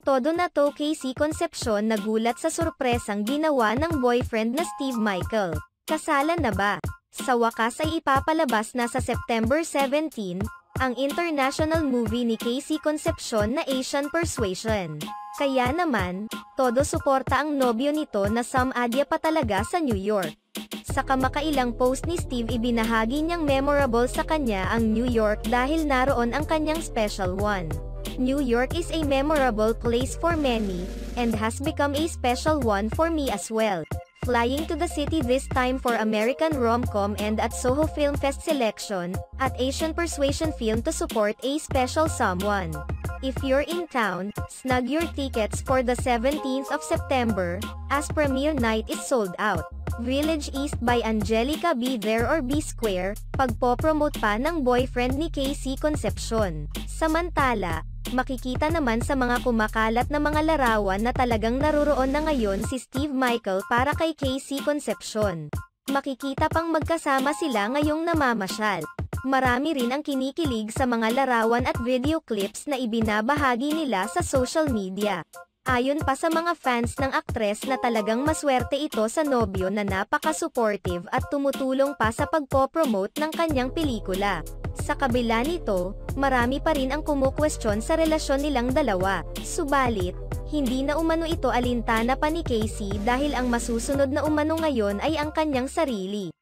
Todo na to Casey Concepcion nagulat sa sorpresang ginawa ng boyfriend na Steve Michael. Kasalan na ba? Sa wakas ay ipapalabas na sa September 17, ang international movie ni Casey Concepcion na Asian Persuasion. Kaya naman, todo suporta ang nobyo nito na Adya pa talaga sa New York. Sa kamakailang post ni Steve ibinahagi niyang memorable sa kanya ang New York dahil naroon ang kanyang special one. New York is a memorable place for many, and has become a special one for me as well. Flying to the city this time for American Rom-Com and at Soho Film Fest selection, at Asian Persuasion Film to support a special someone. If you're in town, snag your tickets for the 17th of September, as premiere night is sold out. Village East by Angelica Be There or Be Square, pagpopromote pa ng boyfriend ni Casey Concepcion. Samantala, makikita naman sa mga kumakalat na mga larawan na talagang naroroon na ngayon si Steve Michael para kay Casey Concepcion. Makikita pang magkasama sila ngayong namamasyal. Marami rin ang kinikilig sa mga larawan at video clips na ibinabahagi nila sa social media. Ayon pa sa mga fans ng aktres na talagang maswerte ito sa nobyo na napaka-supportive at tumutulong pa sa pagpopromote ng kanyang pelikula. Sa kabila nito, marami pa rin ang kumukwestiyon sa relasyon nilang dalawa. Subalit, hindi na umano ito alintana pa ni Casey dahil ang masusunod na umano ngayon ay ang kanyang sarili.